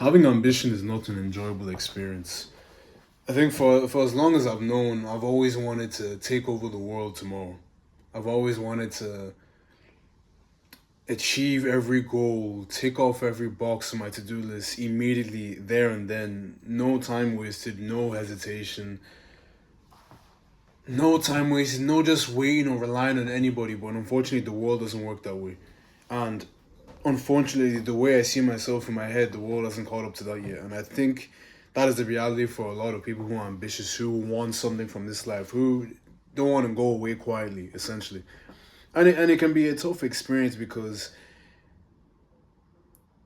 Having ambition is not an enjoyable experience. I think for as long as I've known, I've always wanted to take over the world tomorrow. I've always wanted to achieve every goal, tick off every box on my to do list immediately, there and then. No time wasted, no hesitation, no time wasted, no just waiting or relying on anybody. But unfortunately, the world doesn't work that way. And unfortunately, the way I see myself in my head, the world hasn't caught up to that yet. And I think that is the reality for a lot of people who are ambitious, who want something from this life, who don't want to go away quietly, essentially. And it can be a tough experience because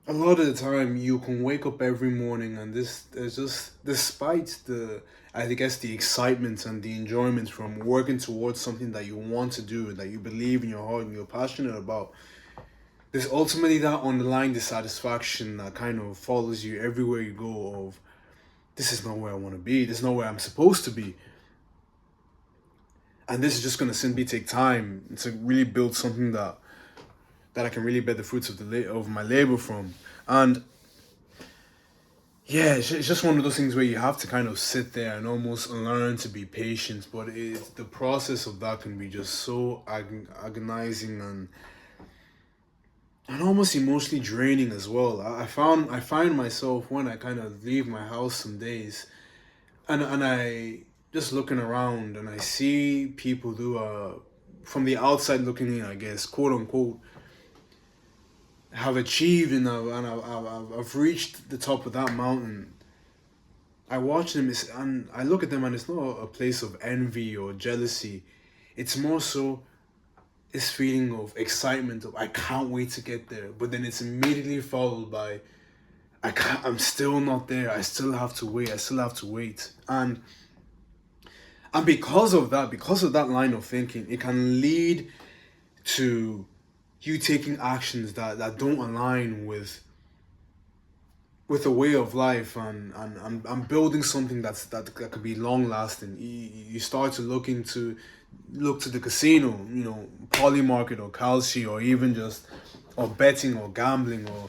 a lot of the time you can wake up every morning and this there's just despite the I guess the excitement and the enjoyment from working towards something that you want to do, that you believe in your heart and you're passionate about, there's ultimately that underlying dissatisfaction that kind of follows you everywhere you go of this is not where I want to be, this is not where I'm supposed to be. And this is just gonna simply take time to really build something that I can really bear the fruits of of my labor from. And yeah, it's just one of those things where you have to kind of sit there and almost learn to be patient. But the process of that can be just so agonizing and almost emotionally draining as well. I find myself when I kind of leave my house some days, and I just looking around and I see people who are from the outside looking in, I guess, quote unquote, have achieved I've reached the top of that mountain. I watch them and I look at them and it's not a place of envy or jealousy. It's more so this feeling of excitement of I can't wait to get there. But then it's immediately followed by I'm still not there. I still have to wait. I still have to wait. And because of that line of thinking, it can lead to you taking actions that don't align with a way of life and building something that could be long lasting. You start to look to the casino, poly market or Kalshi or even just or betting or gambling or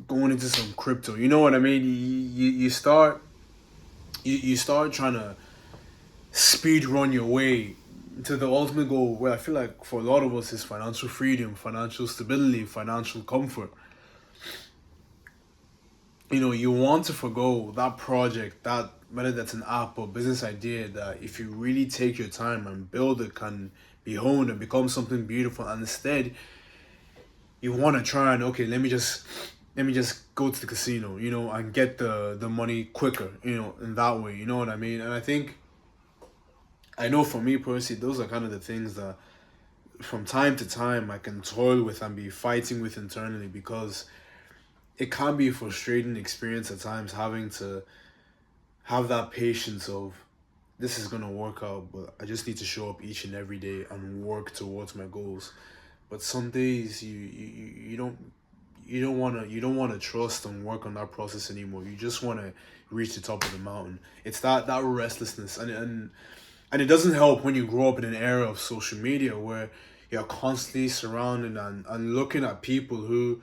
going into some crypto. You know what I mean? You start trying to speed run your way to the ultimate goal, where I feel like for a lot of us is financial freedom, financial stability, financial comfort. You want to forgo that project, that whether that's an app or business idea, that if you really take your time and build it, can be honed and become something beautiful. And instead, you want to try and okay, let me just go to the casino, and get the money quicker, in that way. You know what I mean? And I know for me personally, those are kind of the things that from time to time I can toil with and be fighting with internally, because it can be a frustrating experience at times having to have that patience of this is gonna work out, but I just need to show up each and every day and work towards my goals. But some days you don't wanna trust and work on that process anymore. You just wanna reach the top of the mountain. It's that restlessness, and it doesn't help when you grow up in an era of social media where you're constantly surrounded and looking at people who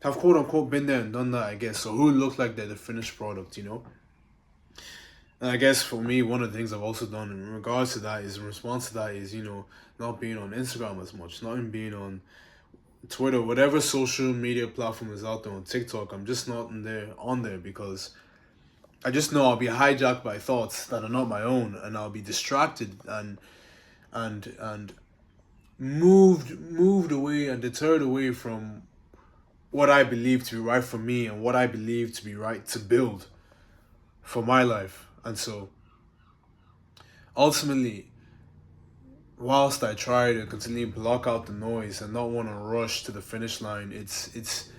have quote unquote been there and done that, I guess, so who look like they're the finished product. And I guess for me, one of the things I've also done in regards to that is, in response to that, is, not being on Instagram as much, not even being on Twitter, whatever social media platform is out there, on TikTok. I'm just not on there because I just know I'll be hijacked by thoughts that are not my own, and I'll be distracted and moved away and deterred away from what I believe to be right for me and what I believe to be right to build for my life. And so ultimately, whilst I try to continue block out the noise and not want to rush to the finish line, it's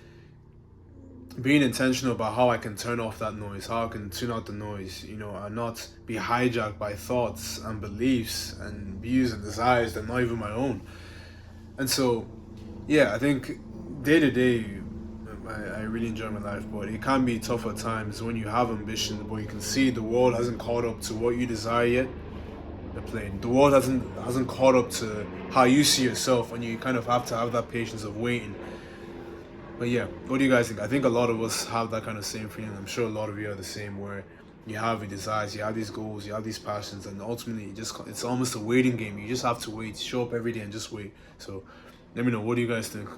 being intentional about how I can turn off that noise, how I can tune out the noise, and not be hijacked by thoughts and beliefs and views and desires that are not even my own. And so, yeah, I think day to day, I really enjoy my life, but it can be tough at times when you have ambition, but you can see the world hasn't caught up to what you desire yet. The world hasn't caught up to how you see yourself, and you kind of have to have that patience of waiting. But yeah, what do you guys think? I think a lot of us have that kind of same feeling. I'm sure a lot of you are the same, where you have your desires, you have these goals, you have these passions, and ultimately it's almost a waiting game. You just have to wait, show up every day and just wait. So let me know, what do you guys think?